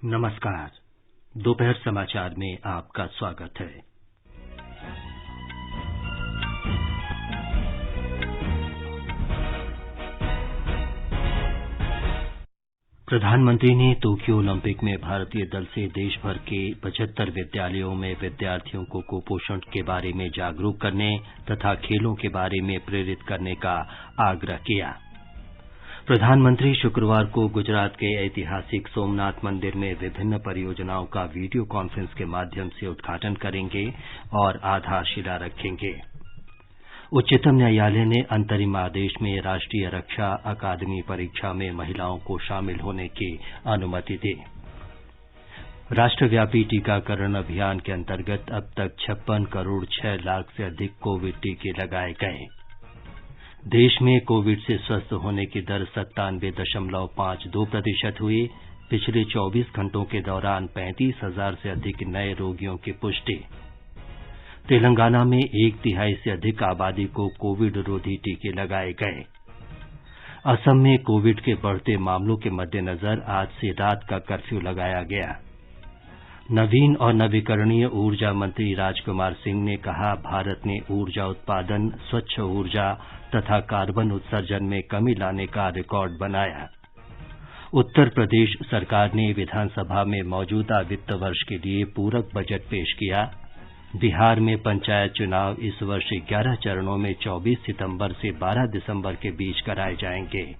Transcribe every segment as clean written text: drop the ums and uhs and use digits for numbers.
नमस्कार। दोपहर समाचार में आपका स्वागत है। प्रधानमंत्री ने टोक्यो ओलंपिक में भारतीय दल से देश भर के 75 विद्यालयों में विद्यार्थियों को कुपोषण के बारे में जागरूक करने तथा खेलों के बारे में प्रेरित करने का आग्रह किया। प्रधानमंत्री शुक्रवार को गुजरात के ऐतिहासिक सोमनाथ मंदिर में विभिन्न परियोजनाओं का वीडियो कॉन्फ्रेंस के माध्यम से उद्घाटन करेंगे और आधारशिला रखेंगे। उच्चतम न्यायालय ने अंतरिम आदेश में राष्ट्रीय रक्षा अकादमी परीक्षा में महिलाओं को शामिल होने की अनुमति दी। राष्ट्रव्यापी टीकाकरण अभियान के अंतर्गत अब तक 56 करोड़ 6 लाख से अधिक कोविड टीके लगाए गए। देश में कोविड से स्वस्थ होने की दर 97.52% हुई। पिछले 24 घंटों के दौरान 35,000 से अधिक नए रोगियों की पुष्टि। तेलंगाना में 1/3 से अधिक आबादी को कोविड रोधी टीके लगाए गए। असम में कोविड के बढ़ते मामलों के मद्देनजर आज से रात का कर्फ्यू लगाया गया। नवीन और नवीकरणीय ऊर्जा मंत्री राजकुमार सिंह ने कहा, भारत ने ऊर्जा उत्पादन, स्वच्छ ऊर्जा तथा कार्बन उत्सर्जन में कमी लाने का रिकॉर्ड बनाया। उत्तर प्रदेश सरकार ने विधानसभा में मौजूदा वित्त वर्ष के लिए पूरक बजट पेश किया। बिहार में पंचायत चुनाव इस वर्ष 11 चरणों में 24 सितंबर से 12 दिसंबर के बीच कराए जाएंगे।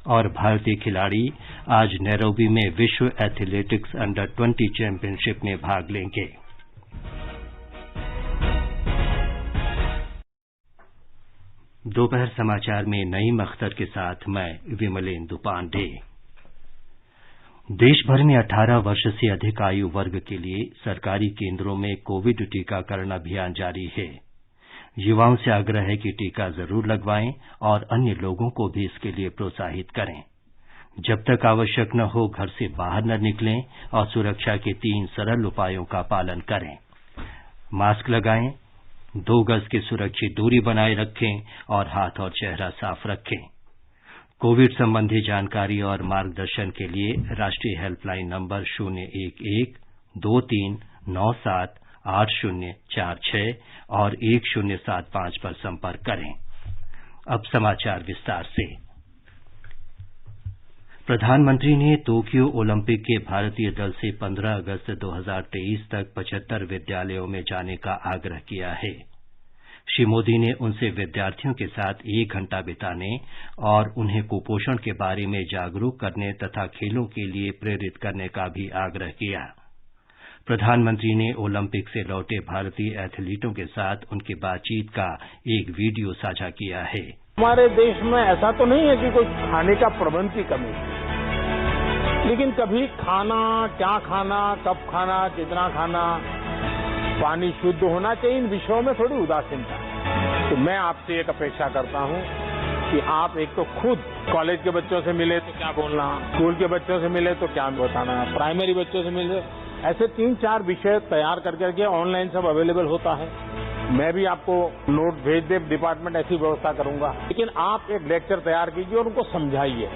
और भारतीय खिलाड़ी आज नैरोबी में विश्व एथलेटिक्स अंडर 20 चैंपियनशिप में भाग लेंगे। दोपहर समाचार में नईम अख्तर के साथ मैं विमलेंदु पांडे। देश भर में 18 वर्ष से अधिक आयु वर्ग के लिए सरकारी केंद्रों में कोविड टीकाकरण अभियान जारी है। युवाओं से आग्रह है कि टीका जरूर लगवाएं और अन्य लोगों को भी इसके लिए प्रोत्साहित करें। जब तक आवश्यक न हो घर से बाहर न निकलें और सुरक्षा के 3 सरल उपायों का पालन करें। मास्क लगाएं, 2 गज की सुरक्षित दूरी बनाए रखें और हाथ और चेहरा साफ रखें। कोविड संबंधी जानकारी और मार्गदर्शन के लिए राष्ट्रीय हेल्पलाइन नंबर 011-2397-8046 और 1075 पर संपर्क करें। अब समाचार विस्तार से। प्रधानमंत्री ने टोक्यो ओलंपिक के भारतीय दल से 15 अगस्त 2023 तक 75 विद्यालयों में जाने का आग्रह किया है। श्री मोदी ने उनसे विद्यार्थियों के साथ 1 घंटा बिताने और उन्हें कुपोषण के बारे में जागरूक करने तथा खेलों के लिए प्रेरित करने का भी आग्रह किया। प्रधानमंत्री ने ओलंपिक से लौटे भारतीय एथलीटों के साथ उनकी बातचीत का एक वीडियो साझा किया है। हमारे देश में ऐसा तो नहीं है कि कोई खाने का प्रबंध की कमी है, लेकिन कभी खाना, क्या खाना, कब खाना, कितना खाना, पानी शुद्ध होना चाहिए, इन विषयों में थोड़ी उदासीनता है। तो मैं आपसे एक अपेक्षा करता हूं कि आप एक तो खुद कॉलेज के बच्चों से मिले तो क्या बोलना, स्कूल के बच्चों से मिले तो क्या बताना, प्राइमरी बच्चों से मिले, ऐसे 3-4 विषय तैयार करके ऑनलाइन सब अवेलेबल होता है। मैं भी आपको नोट भेज दे, डिपार्टमेंट ऐसी व्यवस्था करूंगा। लेकिन आप एक लेक्चर तैयार कीजिए और उनको समझाइए,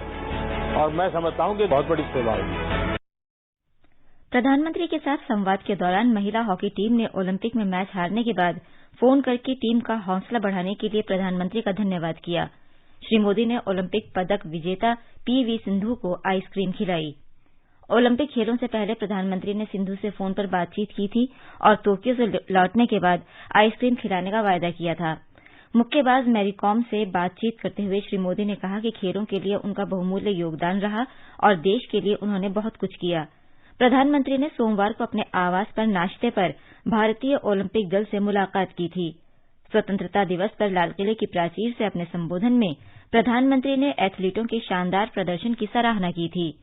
और मैं समझता हूं कि बहुत बड़ी सेवा होगी। प्रधानमंत्री के साथ संवाद के दौरान महिला हॉकी टीम ने ओलंपिक में मैच हारने के बाद फोन करके टीम का हौसला बढ़ाने के लिए प्रधानमंत्री का धन्यवाद किया। श्री मोदी ने ओलंपिक पदक विजेता पीवी सिंधु को आइसक्रीम खिलाई। ओलंपिक खेलों से पहले प्रधानमंत्री ने सिंधु से फोन पर बातचीत की थी और टोक्यो से लौटने के बाद आइसक्रीम खिलाने का वायदा किया था। मुक्केबाज मैरी कॉम से बातचीत करते हुए श्री मोदी ने कहा कि खेलों के लिए उनका बहुमूल्य योगदान रहा और देश के लिए उन्होंने बहुत कुछ किया। प्रधानमंत्री ने सोमवार को अपने आवास पर नाश्ते पर भारतीय ओलंपिक दल से मुलाकात की थी। स्वतंत्रता दिवस पर लाल किले की प्राचीर से अपने संबोधन में प्रधानमंत्री ने एथलीटों के शानदार प्रदर्शन की सराहना की थी।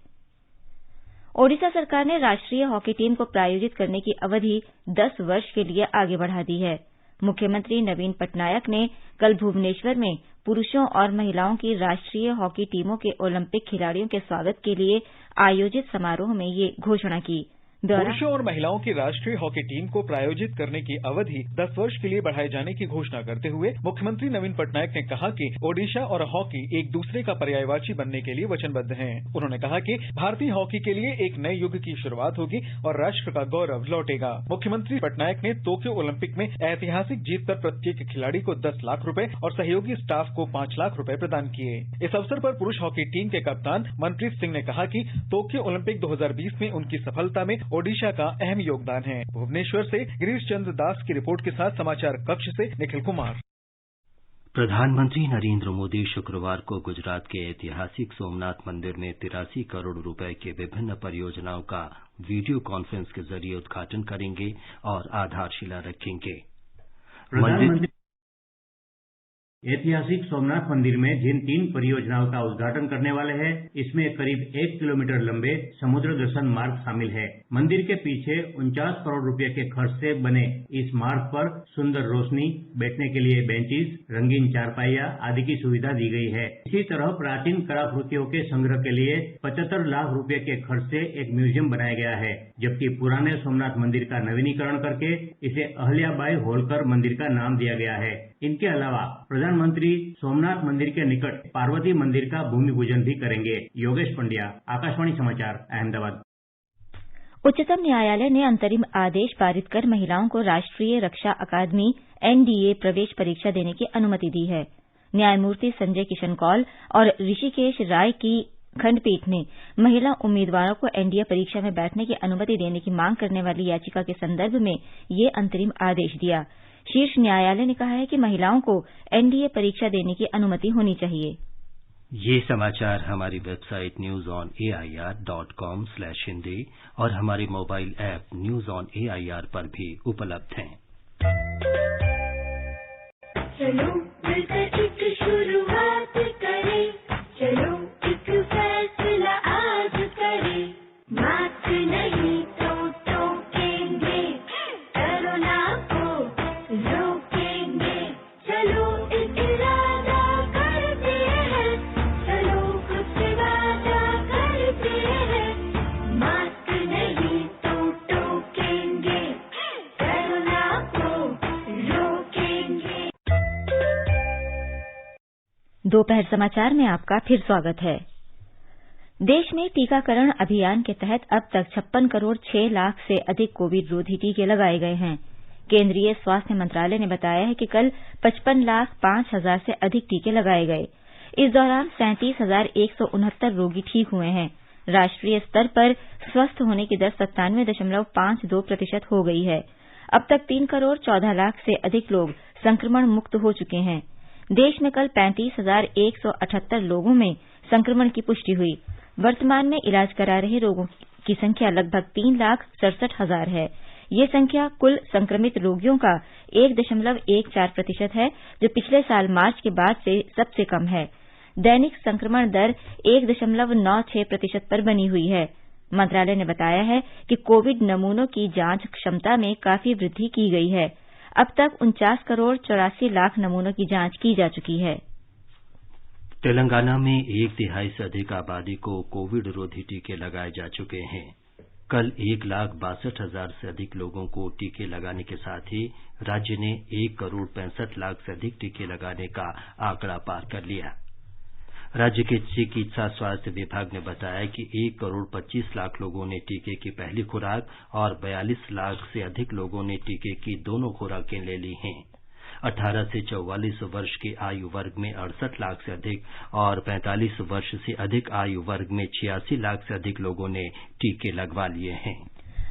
ओडिशा सरकार ने राष्ट्रीय हॉकी टीम को प्रायोजित करने की अवधि 10 वर्ष के लिए आगे बढ़ा दी है। मुख्यमंत्री नवीन पटनायक ने कल भुवनेश्वर में पुरुषों और महिलाओं की राष्ट्रीय हॉकी टीमों के ओलंपिक खिलाड़ियों के स्वागत के लिए आयोजित समारोह में ये घोषणा की। पुरुषों और महिलाओं की राष्ट्रीय हॉकी टीम को प्रायोजित करने की अवधि 10 वर्ष के लिए बढ़ाए जाने की घोषणा करते हुए मुख्यमंत्री नवीन पटनायक ने कहा कि ओडिशा और हॉकी एक दूसरे का पर्यायवाची बनने के लिए वचनबद्ध हैं। उन्होंने कहा कि भारतीय हॉकी के लिए एक नए युग की शुरुआत होगी और राष्ट्र का गौरव लौटेगा। मुख्यमंत्री पटनायक ने टोक्यो ओलंपिक में ऐतिहासिक जीत पर प्रत्येक खिलाड़ी को 10 लाख रुपए और सहयोगी स्टाफ को 5 लाख रुपए प्रदान किए। इस अवसर पर पुरुष हॉकी टीम के कप्तान मनप्रीत सिंह ने कहा कि टोक्यो ओलंपिक 2020 में उनकी सफलता में ओडिशा का अहम योगदान है। भुवनेश्वर से गिरीश चंद्र दास की रिपोर्ट के साथ समाचार कक्ष से निखिल कुमार। प्रधानमंत्री नरेंद्र मोदी शुक्रवार को गुजरात के ऐतिहासिक सोमनाथ मंदिर में 83 करोड़ रुपए के विभिन्न परियोजनाओं का वीडियो कॉन्फ्रेंस के जरिए उद्घाटन करेंगे और आधारशिला रखेंगे। ऐतिहासिक सोमनाथ मंदिर में जिन 3 परियोजनाओं का उद्घाटन करने वाले हैं, इसमें करीब 1 किलोमीटर लंबे समुद्र दर्शन मार्ग शामिल है। मंदिर के पीछे 49 करोड़ रुपए के खर्च से बने इस मार्ग पर सुंदर रोशनी, बैठने के लिए बेंचेस, रंगीन चारपाइयां आदि की सुविधा दी गई है। इसी तरह प्राचीन कलाकृतियों के संग्रह के लिए 75 लाख रुपए के खर्च से एक म्यूजियम बनाया गया है, जबकि पुराने सोमनाथ मंदिर का नवीनीकरण करके इसे अहल्याबाई होलकर मंदिर का नाम दिया गया है। इनके अलावा प्रधानमंत्री सोमनाथ मंदिर के निकट पार्वती मंदिर का भूमि पूजन भी करेंगे। योगेश पंड्या, आकाशवाणी समाचार, अहमदाबाद। उच्चतम न्यायालय ने अंतरिम आदेश पारित कर महिलाओं को राष्ट्रीय रक्षा अकादमी एनडीए प्रवेश परीक्षा देने की अनुमति दी है। न्यायमूर्ति संजय किशन कौल और ऋषिकेश राय की खंडपीठ ने महिला उम्मीदवारों को एनडीए परीक्षा में बैठने की अनुमति देने की मांग करने वाली याचिका के संदर्भ में ये अंतरिम आदेश दिया। शीर्ष न्यायालय ने कहा है कि महिलाओं को एनडीए परीक्षा देने की अनुमति होनी चाहिए। ये समाचार हमारी वेबसाइट newsonair.com/hindi और हमारे mobile app news on AIR पर भी उपलब्ध हैं। चलो मिलकर एक शुरुआत करें, चलो एक फैसला आज करें, मास्क नहीं तो टोकेंगे, कोरोना को रोकेंगे, चलो एक इरादा करते हैं, चलो कुछ वादा करते हैं, मास्क नहीं तो टोकेंगे, कोरोना को रोकेंगे। दोपहर समाचार में आपका फिर स्वागत है। देश में टीकाकरण अभियान के तहत अब तक 56 करोड़ 6 लाख से अधिक कोविड रोधी टीके लगाए गए हैं। केंद्रीय स्वास्थ्य मंत्रालय ने बताया है कि कल 55 लाख 5 हजार से अधिक टीके लगाए गए। इस दौरान 37,169 रोगी ठीक हुए हैं। राष्ट्रीय स्तर पर स्वस्थ होने की दर 97.52% हो गई है। अब तक 3 करोड़ 14 लाख से अधिक लोग संक्रमण मुक्त हो चुके हैं। देश में कल 35,178 लोगों में संक्रमण की पुष्टि हुई। वर्तमान में इलाज करा रहे रोगियों की संख्या लगभग 3,67,000 है। ये संख्या कुल संक्रमित रोगियों का 1.14% है, जो पिछले साल मार्च के बाद से सबसे कम है। दैनिक संक्रमण दर 1.96% पर बनी हुई है। मंत्रालय ने बताया है कि कोविड नमूनों की जांच क्षमता में काफी वृद्धि की गई है। अब तक 49 करोड़ 84 लाख नमूनों की जांच की जा चुकी है। तेलंगाना में 1/3 से अधिक आबादी को कोविड रोधी टीके लगाए जा चुके हैं। कल 1,62,000 से अधिक लोगों को टीके लगाने के साथ ही राज्य ने 1 करोड़ 65 लाख से अधिक टीके लगाने का आंकड़ा पार कर लिया। राज्य के चिकित्सा स्वास्थ्य विभाग ने बताया कि 1 करोड़ 25 लाख लोगों ने टीके की पहली खुराक और 42 लाख से अधिक लोगों ने टीके की दोनों खुराकें ले ली हैं। 18 से 44 वर्ष के आयु वर्ग में 68 लाख से अधिक और 45 वर्ष से अधिक आयु वर्ग में 86 लाख से अधिक लोगों ने टीके लगवा लिए हैं।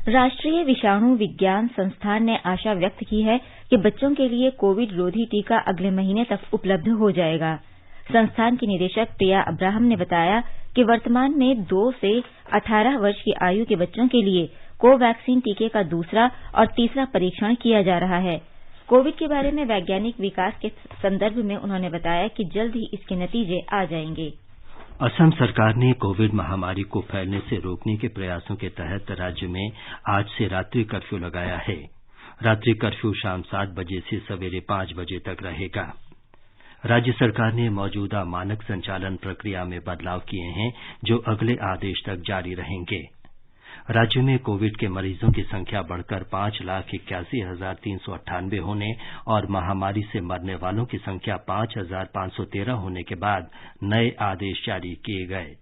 राष्ट्रीय विषाणु विज्ञान संस्थान ने आशा व्यक्त की है कि बच्चों के लिए कोविड रोधी टीका अगले महीने तक उपलब्ध हो जाएगा। संस्थान की निदेशक प्रिया अब्राहम ने बताया कि वर्तमान में 2 से 18 वर्ष की आयु के बच्चों के लिए कोवैक्सीन टीके का दूसरा और तीसरा परीक्षण किया जा रहा है। कोविड के बारे में वैज्ञानिक विकास के संदर्भ में उन्होंने बताया कि जल्द ही इसके नतीजे आ जाएंगे। असम सरकार ने कोविड महामारी को फैलने से रोकने के प्रयासों के तहत राज्य में आज से रात्रि कर्फ्यू लगाया है। रात्रि कर्फ्यू शाम 7 बजे से सवेरे 5 बजे तक रहेगा। राज्य सरकार ने मौजूदा मानक संचालन प्रक्रिया में बदलाव किए हैं, जो अगले आदेश तक जारी रहेंगे। राज्य में कोविड के मरीजों की संख्या बढ़कर 5,81,398 होने और महामारी से मरने वालों की संख्या 5,513 होने के बाद नए आदेश जारी किए गए।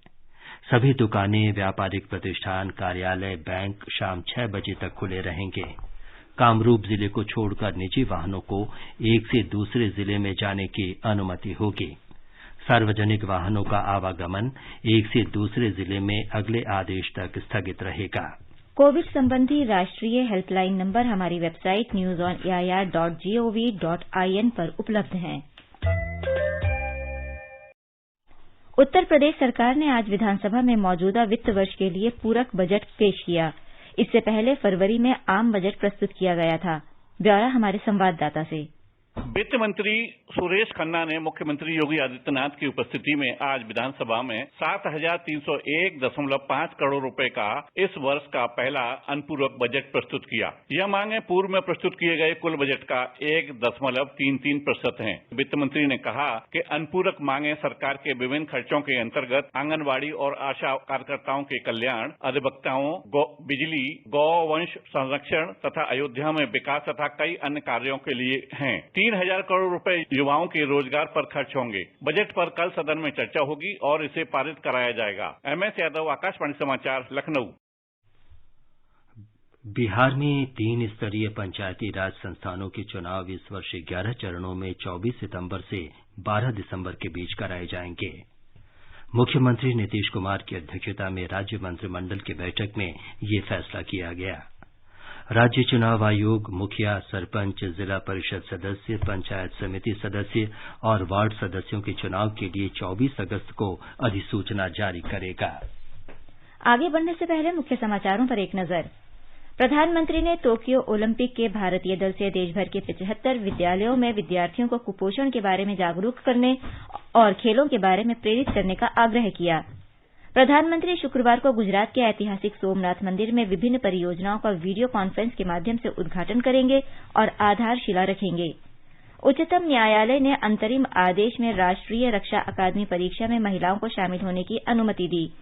सभी दुकानें, व्यापारिक प्रतिष्ठान, कार्यालय, बैंक शाम 6 बजे तक खुले रहेंगे। कामरूप जिले को छोड़कर निजी वाहनों को एक से दूसरे जिले में जाने की अनुमति होगी। सार्वजनिक वाहनों का आवागमन एक से दूसरे जिले में अगले आदेश तक स्थगित रहेगा। कोविड संबंधी राष्ट्रीय हेल्पलाइन नंबर हमारी वेबसाइट newsonair.gov.in पर उपलब्ध हैं। उत्तर प्रदेश सरकार ने आज विधानसभा में मौजूदा वित्त वर्ष के लिए पूरक बजट पेश किया। इससे पहले फरवरी में आम बजट प्रस्तुत किया गया था। ब्यौरा हमारे संवाददाता से। वित्त मंत्री सुरेश खन्ना ने मुख्यमंत्री योगी आदित्यनाथ की उपस्थिति में आज विधानसभा में 7,301.5 करोड़ रुपए का इस वर्ष का पहला अनुपूरक बजट प्रस्तुत किया। यह मांगे पूर्व में प्रस्तुत किए गए कुल बजट का 1.33% हैं। वित्त मंत्री ने कहा कि अनुपूरक मांगे सरकार के विभिन्न खर्चों के अंतर्गत आंगनबाड़ी और आशा कार्यकर्ताओं के कल्याण, अधिवक्ताओं, बिजली, गौवंश संरक्षण तथा अयोध्या में विकास तथा कई अन्य कार्यों के लिए हैं। 3,000 करोड़ रुपए युवाओं के रोजगार पर खर्च होंगे। बजट पर कल सदन में चर्चा होगी और इसे पारित कराया जाएगा। MS यादव, आकाशवाणी समाचार, लखनऊ। बिहार में 3 स्तरीय पंचायती राज संस्थानों के चुनाव इस वर्ष 11 चरणों में 24 सितंबर से 12 दिसंबर के बीच कराए जाएंगे। मुख्यमंत्री नीतीश कुमार की अध्यक्षता में राज्य मंत्रिमंडल की बैठक में ये फैसला किया गया। राज्य चुनाव आयोग मुखिया, सरपंच, जिला परिषद सदस्य, पंचायत समिति सदस्य और वार्ड सदस्यों के चुनाव के लिए 24 अगस्त को अधिसूचना जारी करेगा। आगे बढ़ने से पहले मुख्य समाचारों पर एक नजर। प्रधानमंत्री ने टोक्यो ओलंपिक के भारतीय दल से देशभर के 75 विद्यालयों में विद्यार्थियों को कुपोषण के बारे में जागरूक करने और खेलों के बारे में प्रेरित करने का आग्रह किया। प्रधानमंत्री शुक्रवार को गुजरात के ऐतिहासिक सोमनाथ मंदिर में विभिन्न परियोजनाओं का वीडियो कॉन्फ्रेंस के माध्यम से उद्घाटन करेंगे और आधारशिला रखेंगे। उच्चतम न्यायालय ने अंतरिम आदेश में राष्ट्रीय रक्षा अकादमी परीक्षा में महिलाओं को शामिल होने की अनुमति दी।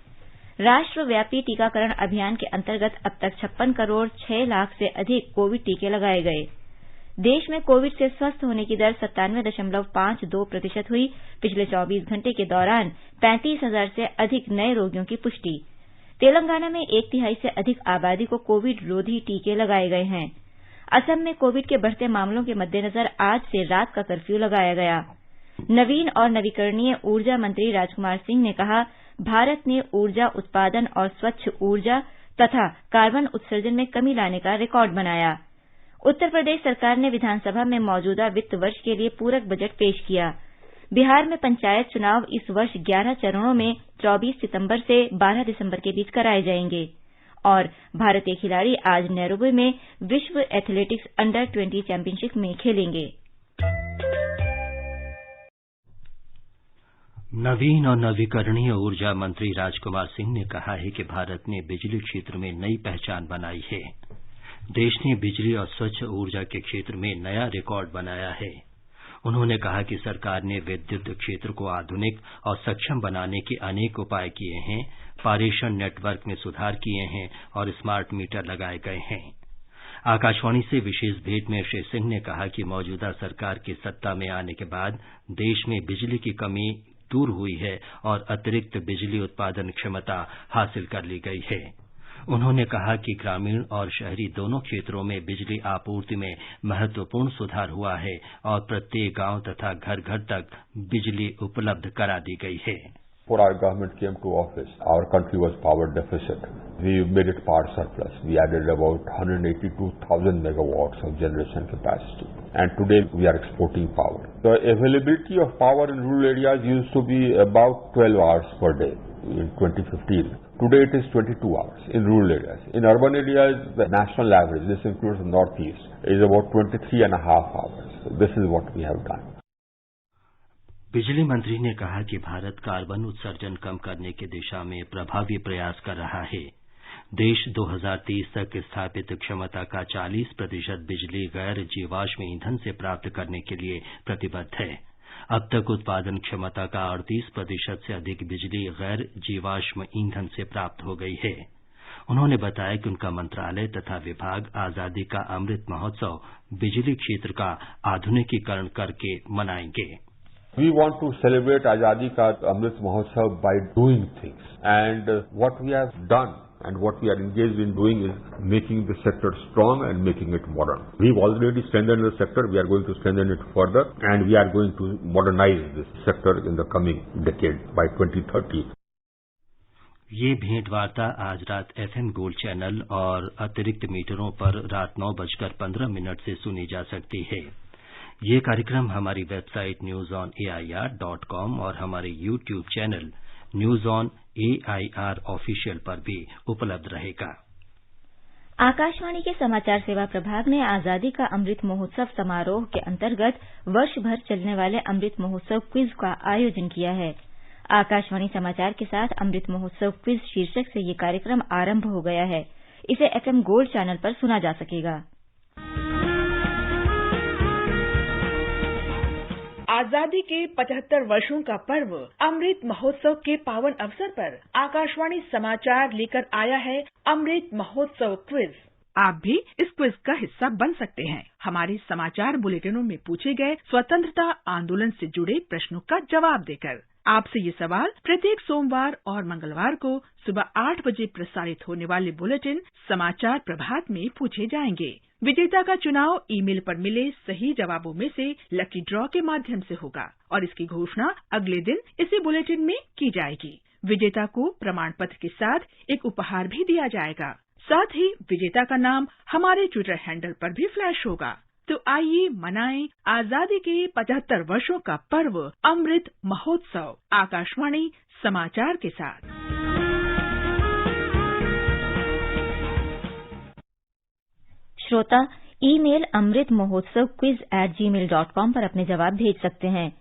राष्ट्रव्यापी टीकाकरण अभियान के अंतर्गत अब तक 56 करोड़ 6 लाख से अधिक कोविड टीके लगाए गए। देश में कोविड से स्वस्थ होने की दर 97.52% हुई। पिछले 24 घंटे के दौरान 35,000 से अधिक नए रोगियों की पुष्टि। तेलंगाना में 1/3 से अधिक आबादी को कोविड रोधी टीके लगाए गए हैं। असम में कोविड के बढ़ते मामलों के मद्देनजर आज से रात का कर्फ्यू लगाया गया। नवीन और नवीकरणीय ऊर्जा मंत्री राजकुमार सिंह ने कहा, भारत ने ऊर्जा उत्पादन और स्वच्छ ऊर्जा तथा कार्बन उत्सर्जन में कमी लाने का रिकॉर्ड बनाया। उत्तर प्रदेश सरकार ने विधानसभा में मौजूदा वित्त वर्ष के लिए पूरक बजट पेश किया। बिहार में पंचायत चुनाव इस वर्ष 11 चरणों में 24 सितंबर से 12 दिसंबर के बीच कराए जाएंगे। और भारतीय खिलाड़ी आज नैरोबी में विश्व एथलेटिक्स अंडर 20 चैंपियनशिप में खेलेंगे। नवीन और नवीकरणीय ऊर्जा मंत्री राजकुमार सिंह ने कहा है कि भारत ने बिजली क्षेत्र में नई पहचान बनाई है। देश ने बिजली और स्वच्छ ऊर्जा के क्षेत्र में नया रिकॉर्ड बनाया है। उन्होंने कहा कि सरकार ने विद्युत क्षेत्र को आधुनिक और सक्षम बनाने के अनेक उपाय किए हैं, पारेषण नेटवर्क में सुधार किए हैं और स्मार्ट मीटर लगाए गए हैं। आकाशवाणी से विशेष भेंट में श्री सिंह ने कहा कि मौजूदा सरकार के सत्ता में आने के बाद देश में बिजली की कमी दूर हुई है और अतिरिक्त बिजली उत्पादन क्षमता हासिल कर ली गई है। उन्होंने कहा कि ग्रामीण और शहरी दोनों क्षेत्रों में बिजली आपूर्ति में महत्वपूर्ण सुधार हुआ है और प्रत्येक गांव तथा घर घर तक बिजली उपलब्ध करा दी गई है। Before our government came to office, our country was power deficit. We made it power surplus. We added about 182,000 megawatts of generation capacity. And today we are exporting power. The availability of power in rural areas used to be about 12 hours per day in 2015. Today it is 22 hours in rural areas. In urban areas, the national average, this includes the northeast, is about 23.5 hours. So this is what we have done. बिजली मंत्री ने कहा कि Bharat carbon उत्सर्जन कम करने की दिशा में प्रभावी प्रयास कर रहा है। देश 2030 तक स्थापित क्षमता का 40% बिजली गैर जीवाश्म ईंधन से प्राप्त करने के लिए प्रतिबद्ध है। अब तक उत्पादन क्षमता का 38% से अधिक बिजली गैर जीवाश्म ईंधन से प्राप्त हो गई है। उन्होंने बताया कि उनका मंत्रालय तथा विभाग आजादी का अमृत महोत्सव बिजली क्षेत्र का आधुनिकीकरण करके मनाएंगे। We want to celebrate Azadi Ka Amrit Mahotsav by doing things. And what we have done and what we are engaged in doing is making the sector strong and making it modern. We've already strengthened the sector. We are going to strengthen it further. And we are going to modernize this sector in the coming decade by 2030. ये भेंटवार्ता आज रात FM gold channel और अतिरिक्त मीटरों पर रात 9:15 से सुनी जा सकती है। ये कार्यक्रम हमारी वेबसाइट newsonair.com और हमारे YouTube channel news on AIR official पर भी उपलब्ध रहेगा। आकाशवाणी के समाचार सेवा प्रभाग ने आजादी का अमृत महोत्सव समारोह के अंतर्गत वर्ष भर चलने वाले अमृत महोत्सव क्विज का आयोजन किया है। आकाशवाणी समाचार के साथ अमृत महोत्सव क्विज शीर्षक से ये कार्यक्रम आरंभ हो गया है। इसे FM गोल्ड चैनल पर सुना जा सकेगा। आजादी के 75 वर्षों का पर्व अमृत महोत्सव के पावन अवसर पर आकाशवाणी समाचार लेकर आया है अमृत महोत्सव क्विज। आप भी इस क्विज का हिस्सा बन सकते हैं। हमारे समाचार बुलेटिनों में पूछे गए स्वतंत्रता आंदोलन से जुड़े प्रश्नों का जवाब देकर। आपसे ये सवाल प्रत्येक सोमवार और मंगलवार को सुबह 8 बजे प्रसारित होने वाले बुलेटिन समाचार प्रभात में पूछे जाएंगे। विजेता का चुनाव ईमेल पर मिले सही जवाबों में से लकी ड्रॉ के माध्यम से होगा और इसकी घोषणा अगले दिन इसी बुलेटिन में की जाएगी। विजेता को प्रमाण पत्र के साथ एक उपहार भी दिया जाएगा। साथ ही विजेता का नाम हमारे ट्विटर हैंडल पर भी फ्लैश होगा। तो आइए मनाएं आजादी के 75 वर्षों का पर्व अमृत महोत्सव आकाशवाणी समाचार के साथ। श्रोता ईमेल अमृत महोत्सव quiz@gmail.com पर अपने जवाब भेज सकते हैं।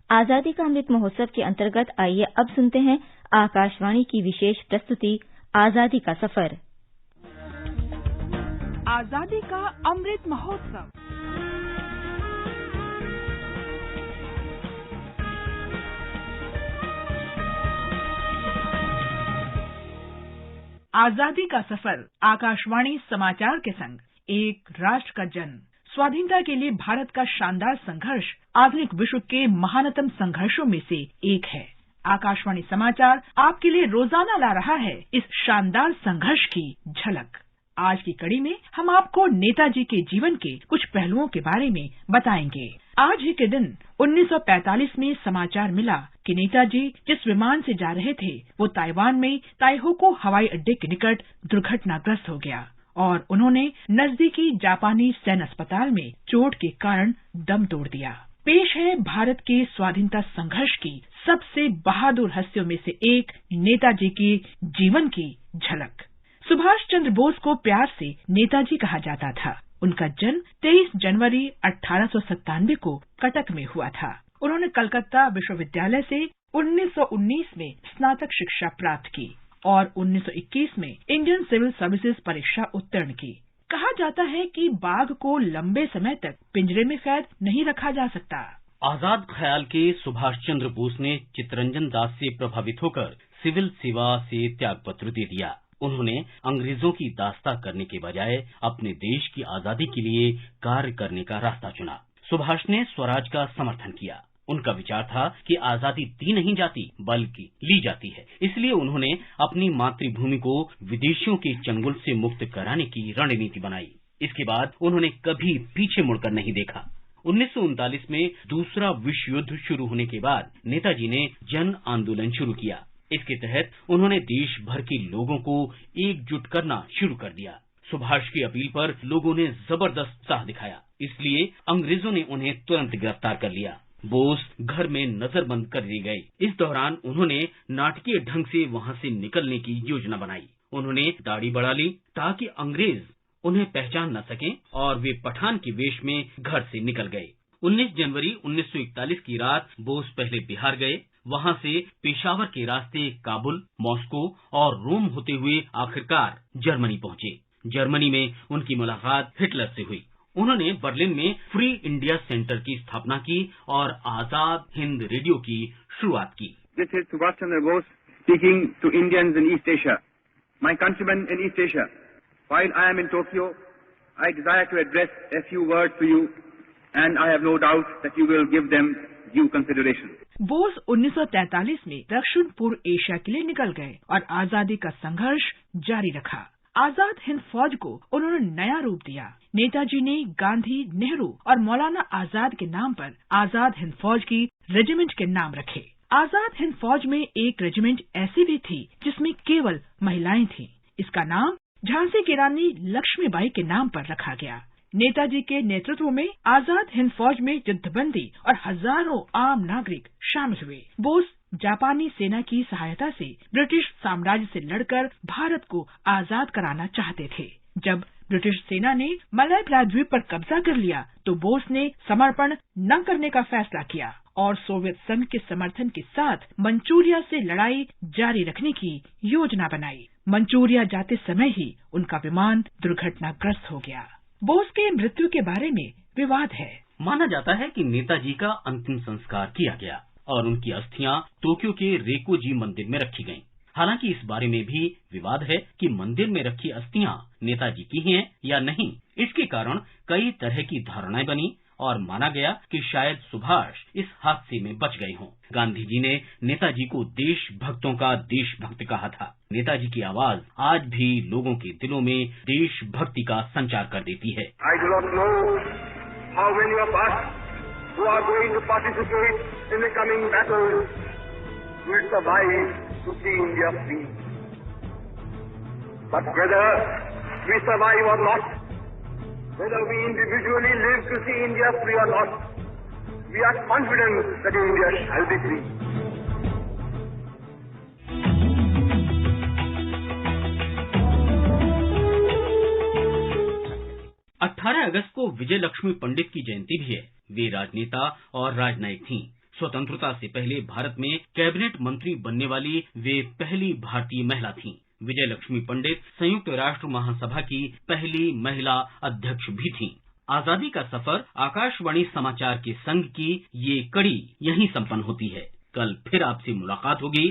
आजादी का अमृत महोत्सव के अंतर्गत आइए अब सुनते हैं आकाशवाणी की विशेष प्रस्तुति आजादी का सफर। आजादी का अमृत महोत्सव। आजादी का सफर आकाशवाणी समाचार के संग एक राष्ट्र का जन्म, स्वाधीनता के लिए भारत का शानदार संघर्ष आधुनिक विश्व के महानतम संघर्षों में से एक है। आकाशवाणी समाचार आपके लिए रोजाना ला रहा है इस शानदार संघर्ष की झलक। आज की कड़ी में हम आपको नेताजी के जीवन के कुछ पहलुओं के बारे में बताएंगे। आज ही के दिन 1945 में समाचार मिला कि नेताजी जिस विमान से जा रहे थे वो ताइवान में ताइहोको हवाई अड्डे के निकट दुर्घटनाग्रस्त हो गया और उन्होंने नजदीकी जापानी सैन्य अस्पताल में चोट के कारण दम तोड़ दिया। पेश है भारत के स्वाधीनता संघर्ष की सबसे बहादुर हस्तियों में से एक नेताजी के जीवन की झलक। सुभाष चंद्र बोस को प्यार से नेताजी कहा जाता था। उनका जन्म 23 जनवरी 1897 को कटक में हुआ था। उन्होंने कलकत्ता विश्वविद्यालय से 1919 में स्नातक शिक्षा प्राप्त की और 1921 में इंडियन सिविल सर्विसेज परीक्षा उत्तीर्ण की। कहा जाता है कि बाघ को लंबे समय तक पिंजरे में कैद नहीं रखा जा सकता। आजाद ख्याल के सुभाष चंद्र बोस ने चित्तरंजन दास से प्रभावित होकर सिविल सेवा से त्याग पत्र दे दिया। उन्होंने अंग्रेजों की दास्ता करने के बजाय अपने देश की आजादी के लिए कार्य करने का रास्ता चुना। सुभाष ने स्वराज का समर्थन किया। उनका विचार था कि आजादी दी नहीं जाती बल्कि ली जाती है। इसलिए उन्होंने अपनी मातृभूमि को विदेशियों के चंगुल से मुक्त कराने की रणनीति बनाई। इसके बाद उन्होंने कभी पीछे मुड़कर नहीं देखा। 1939 में दूसरा विश्व युद्ध शुरू होने के बाद नेताजी ने जन आंदोलन शुरू किया। इसके तहत उन्होंने देश भर के लोगों को एकजुट करना शुरू कर दिया। सुभाष की अपील पर लोगों ने जबरदस्त उत्साह दिखाया, इसलिए अंग्रेजों ने उन्हें तुरंत गिरफ्तार कर लिया। बोस घर में नजरबंद कर दिए गए। इस दौरान उन्होंने नाटकीय ढंग से वहां से निकलने की योजना बनाई। उन्होंने दाढ़ी बढ़ा ली ताकि अंग्रेज उन्हें पहचान न सकें और वे पठान के वेश में घर से निकल गए। 19 जनवरी 1941 की रात बोस पहले बिहार गए। वहां से पेशावर के रास्ते काबुल, मॉस्को और रोम होते हुए आखिरकार जर्मनी पहुंचे। जर्मनी में उनकी मुलाकात हिटलर से हुई। उन्होंने बर्लिन में फ्री इंडिया सेंटर की स्थापना की और आजाद हिंद रेडियो की शुरुआत की। This is Subhash Chandra Bose speaking to Indians in East Asia. My countrymen in East Asia, while I am in Tokyo, I desire to address a few words to you, and I have no doubt that you will give them due consideration. Bose 1943 में दक्षिण पूर्व Asia के लिए निकल गए और आजादी का संघर्ष जारी रखा। आजाद हिंद फौज को उन्होंने नया रूप दिया। नेताजी ने गांधी, नेहरू और मौलाना आजाद के नाम पर आजाद हिंद फौज की रेजिमेंट के नाम रखे। आजाद हिंद फौज में एक रेजिमेंट ऐसी भी थी जिसमें केवल महिलाएं थीं। इसका नाम झांसी की रानी लक्ष्मीबाई के नाम पर रखा गया। नेताजी के नेतृत्व में आजाद हिंद फौज में युद्धबंदी और हजारों आम नागरिक शामिल हुए। बोस जापानी सेना की सहायता से ब्रिटिश साम्राज्य से लड़कर भारत को आजाद कराना चाहते थे। जब ब्रिटिश सेना ने मलय प्रायद्वीप पर कब्जा कर लिया तो बोस ने समर्पण न करने का फैसला किया और सोवियत संघ के समर्थन के साथ मंचूरिया से लड़ाई जारी रखने की योजना बनाई। मंचूरिया जाते समय ही उनका विमान दुर्घटनाग्रस्त हो गया। बोस के मृत्यु के बारे में विवाद है। माना जाता है कि नेताजी का अंतिम संस्कार किया गया और उनकी अस्थियां टोक्यो के रेकोजी मंदिर में रखी गईं। हालांकि इस बारे में भी विवाद है कि मंदिर में रखी अस्थियां नेताजी की हैं या नहीं। इसके कारण कई तरह की धारणाएं बनी और माना गया कि शायद सुभाष इस हादसे में बच गए हों। गांधी जी ने नेताजी को देशभक्तों का देशभक्त कहा था। नेताजी की आवाज आज भी लोगों के दिलों में देशभक्ति का संचार कर देती है। I do not know how many of us who are going to participate in the coming battle will survive to see India free. But whether we survive or not, whether we individually live to see India free or not, we are confident that India shall be free. अगस्त को विजय लक्ष्मी पंडित की जयंती भी है। वे राजनेता और राजनयिक थीं। स्वतंत्रता से पहले भारत में कैबिनेट मंत्री बनने वाली वे पहली भारतीय महिला थीं। विजय लक्ष्मी पंडित संयुक्त राष्ट्र महासभा की पहली महिला अध्यक्ष भी थीं। आजादी का सफर आकाशवाणी समाचार के संग की ये कड़ी यहीं संपन्न होती है। कल फिर आपसे मुलाकात होगी।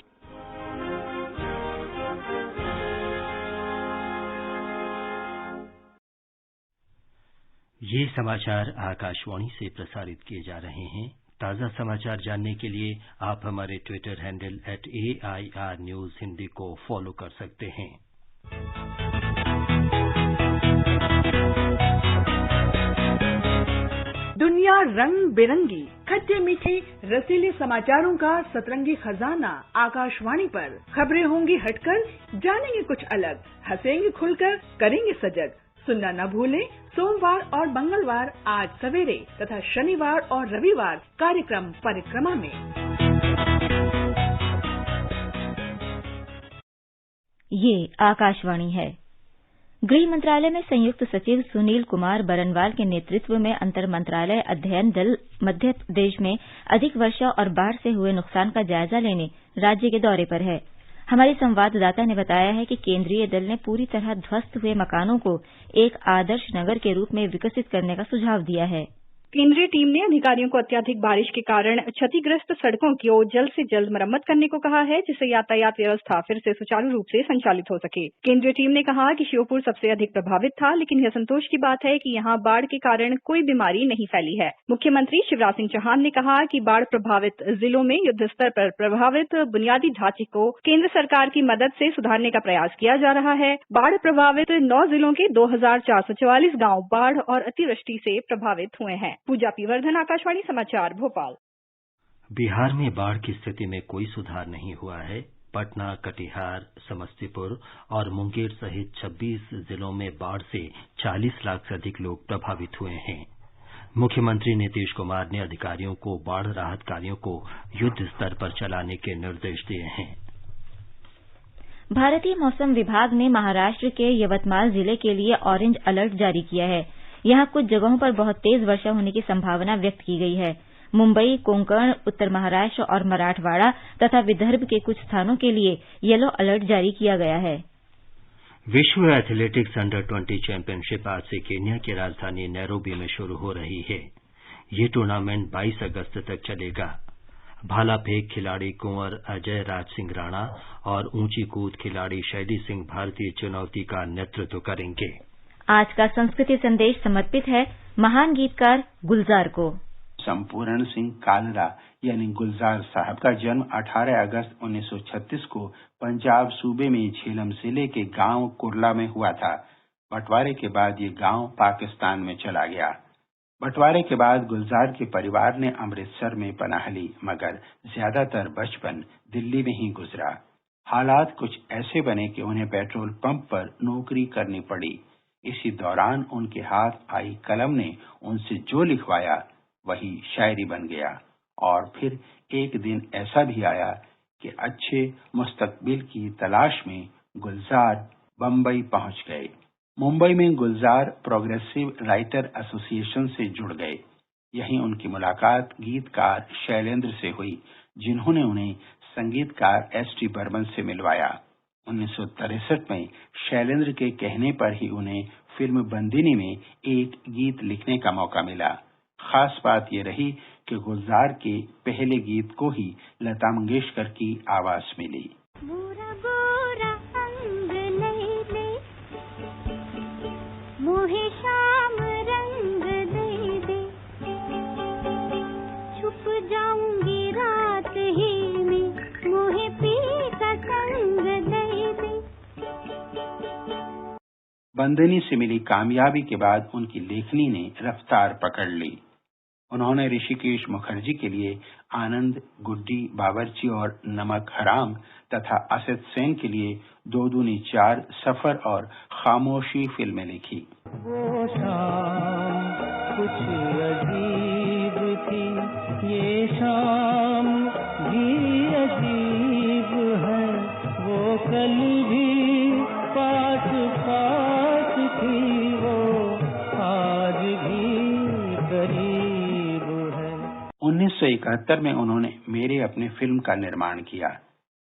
ये समाचार आकाशवाणी से प्रसारित किए जा रहे हैं। ताज़ा समाचार जानने के लिए आप हमारे Twitter handle @AIR News Hindi को फॉलो कर सकते हैं। दुनिया रंग बिरंगी, खट्टे मीठे रसीले समाचारों का सतरंगी खजाना आकाशवाणी पर। खबरें होंगी हटकर, जानेंगे कुछ अलग, हंसेंगे खुलकर, करेंगे सजग। सुनना न भूलें सोमवार और मंगलवार 8 सवेरे तथा शनिवार और रविवार कार्यक्रम परिक्रमा में। ये आकाशवाणी है। गृह मंत्रालय में संयुक्त सचिव सुनील कुमार बरनवाल के नेतृत्व में अंतर मंत्रालय अध्ययन दल मध्य प्रदेश में अधिक वर्षा और बाढ़ से हुए नुकसान का जायजा लेने राज्य के दौरे पर है। हमारे संवाददाता ने बताया है कि केंद्रीय दल ने पूरी तरह ध्वस्त हुए मकानों को एक आदर्श नगर के रूप में विकसित करने का सुझाव दिया है। केंद्रीय टीम ने अधिकारियों को अत्यधिक बारिश के कारण क्षतिग्रस्त सड़कों की जल्द से जल्द मरम्मत करने को कहा है, जिससे यातायात व्यवस्था फिर से सुचारू रूप से संचालित हो सके। केंद्रीय टीम ने कहा कि श्योपुर सबसे अधिक प्रभावित था, लेकिन यह संतोष की बात है कि यहां बाढ़ के कारण कोई बीमारी नहीं फैली है। मुख्यमंत्री शिवराज सिंह चौहान ने कहा कि बाढ़ प्रभावित जिलों में युद्ध स्तर पर प्रभावित बुनियादी ढांचे को केंद्र सरकार की मदद से सुधारने का प्रयास किया जा रहा है। बाढ़ प्रभावित 9 जिलों के 2444 गाँव बाढ़ और अतिवृष्टि से प्रभावित हुए हैं। पूजा पीवर्धन, आकाशवाणी समाचार, भोपाल। बिहार में बाढ़ की स्थिति में कोई सुधार नहीं हुआ है। पटना, कटिहार, समस्तीपुर और मुंगेर सहित 26 जिलों में बाढ़ से 40 लाख से अधिक लोग प्रभावित हुए हैं। मुख्यमंत्री नीतीश कुमार ने अधिकारियों को बाढ़ राहत कार्यों को युद्ध स्तर पर चलाने के निर्देश दिए हैं। भारतीय मौसम विभाग ने महाराष्ट्र के यवतमाल जिले के लिए ऑरेंज अलर्ट जारी किया है। यहां कुछ जगहों पर बहुत तेज वर्षा होने की संभावना व्यक्त की गई है। मुंबई, कोंकण, उत्तर महाराष्ट्र और मराठवाड़ा तथा विदर्भ के कुछ स्थानों के लिए येलो अलर्ट जारी किया गया है। विश्व एथलेटिक्स अंडर 20 चैंपियनशिप आज से केन्या की राजधानी नैरोबी में शुरू हो रही है। ये टूर्नामेंट 22 अगस्त तक चलेगा। भाला फेंक खिलाड़ी कुंवर अजय राज सिंह राणा और ऊंची कूद खिलाड़ी शैली सिंह भारतीय चुनौती का नेतृत्व करेंगे। आज का संस्कृति संदेश समर्पित है महान गीतकार गुलजार को। संपूर्ण सिंह कालरा यानी गुलजार साहब का जन्म 18 अगस्त 1936 को पंजाब सूबे में झेलम जिले के गांव कुरला में हुआ था। बंटवारे के बाद ये गांव पाकिस्तान में चला गया। बंटवारे के बाद गुलजार के परिवार ने अमृतसर में पनाह ली, मगर ज्यादातर बचपन दिल्ली में ही गुजरा। हालात कुछ ऐसे बने कि उन्हें पेट्रोल पंप पर नौकरी करनी पड़ी। इसी दौरान उनके हाथ आई कलम ने उनसे जो लिखवाया वही शायरी बन गया। और फिर एक दिन ऐसा भी आया कि अच्छे मुस्तकबिल की तलाश में गुलजार बम्बई पहुंच गए। मुंबई में गुलजार प्रोग्रेसिव राइटर एसोसिएशन से जुड़ गए। यहीं उनकी मुलाकात गीतकार शैलेंद्र से हुई, जिन्होंने उन्हें संगीतकार एस.टी. बर्मन से मिलवाया। 1963 में शैलेंद्र के कहने पर ही उन्हें फिल्म बंदिनी में एक गीत लिखने का मौका मिला। खास बात ये रही कि गुलजार के पहले गीत को ही लता मंगेशकर की आवाज मिली। गोरा गोरा अंग लैले, मोहे शाम रंग दे दे, छुप जाऊंगी रात ही में, मोहे पीका संग दे दे। बंदनी से मिली कामयाबी के बाद उनकी लेखनी ने रफ्तार पकड़ ली। उन्होंने ऋषिकेश मुखर्जी के लिए आनंद, गुड्डी, बावर्ची और नमक हराम तथा असित सेन के लिए 2 दूनी 4, सफर और खामोशी फिल्में लिखी। वो शाम कुछ अजीब थी, ये शाम भी अजीब है, वो कल भी पास पास थी, वो आज भी करीब। 1971 में उन्होंने मेरे अपने फिल्म का निर्माण किया।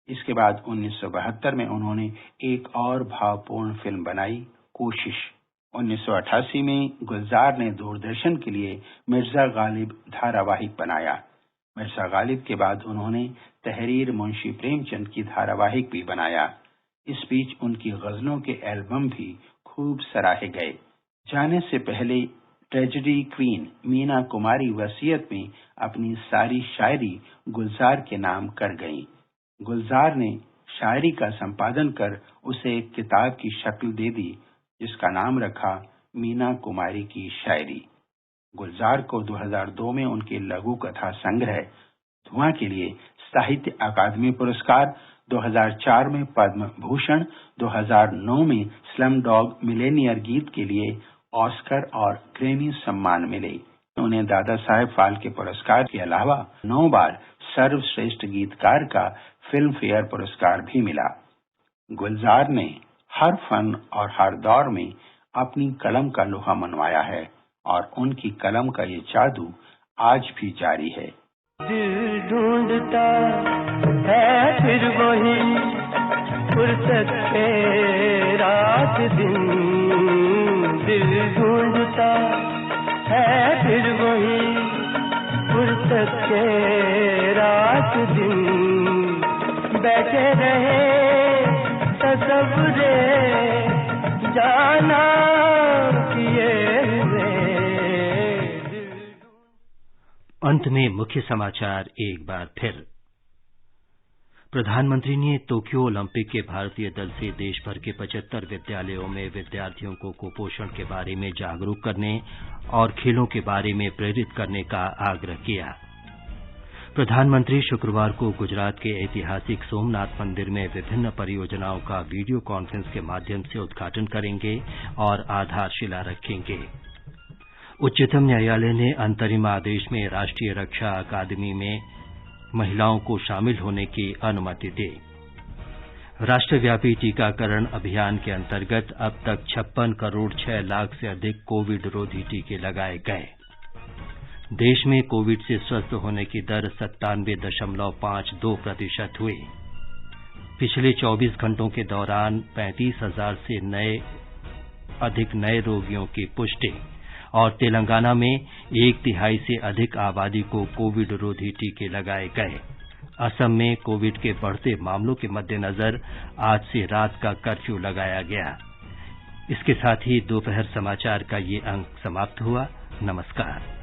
इसके बाद 1972 में उन्होंने एक और भावपूर्ण फिल्म बनाई, कोशिश। 1988 में गुलजार ने दूरदर्शन के लिए मिर्जा गालिब धारावाहिक बनाया। मिर्जा गालिब के बाद उन्होंने तहरीर मुंशी प्रेमचंद की धारावाहिक भी बनाया। इस बीच उनकी गजलों के एल्बम भी खूब सराहे गए। जाने से पहले ट्रेजेडी क्वीन मीना कुमारी वसीयत में अपनी सारी शायरी गुलजार के नाम कर गईं। गुलजार ने शायरी का संपादन कर उसे एक किताब की शक्ल दे दी, जिसका नाम रखा मीना कुमारी की शायरी। गुलजार को 2002 में उनके लघु कथा संग्रह धुआं के लिए साहित्य अकादमी पुरस्कार, 2004 में पद्म भूषण, 2009 में स्लम डॉग मिलेनियर गीत के लिए ऑस्कर और ग्रैमी सम्मान मिले। उन्हें दादा साहेब फाल्के पुरस्कार के अलावा 9 बार सर्वश्रेष्ठ गीतकार का फिल्म फेयर पुरस्कार भी मिला। गुलजार ने हर फन और हर दौर में अपनी कलम का लोहा मनवाया है और उनकी कलम का ये जादू आज भी जारी है। दिल ढूंढता है फिर वही फुर्सत के रात दिन, दिल ढूंढता है फिर वही फुर्सत के रात दिन, बैठे रहे तसव्वुरे जाना किए हुए। अंत में मुख्य समाचार एक बार फिर। प्रधानमंत्री ने टोक्यो ओलंपिक के भारतीय दल से देश भर के 75 विद्यालयों में विद्यार्थियों को कुपोषण के बारे में जागरूक करने और खेलों के बारे में प्रेरित करने का आग्रह किया। प्रधानमंत्री शुक्रवार को गुजरात के ऐतिहासिक सोमनाथ मंदिर में विभिन्न परियोजनाओं का वीडियो कॉन्फ्रेंस के माध्यम से उद्घाटन करेंगे और आधारशिला रखेंगे। उच्चतम न्यायालय ने अंतरिम आदेश में राष्ट्रीय रक्षा अकादमी में महिलाओं को शामिल होने की अनुमति दी। राष्ट्रव्यापी टीकाकरण अभियान के अंतर्गत अब तक 56 करोड़ 6 लाख से अधिक कोविड रोधी टीके लगाए गए। देश में कोविड से स्वस्थ होने की दर 97.52% हुई। पिछले 24 घंटों के दौरान 35,000 से अधिक नए रोगियों की पुष्टि। और तेलंगाना में 1/3 से अधिक आबादी को कोविड रोधी टीके लगाए गए। असम में कोविड के बढ़ते मामलों के मद्देनजर आज से रात का कर्फ्यू लगाया गया। इसके साथ ही दोपहर समाचार का ये अंक समाप्त हुआ। नमस्कार।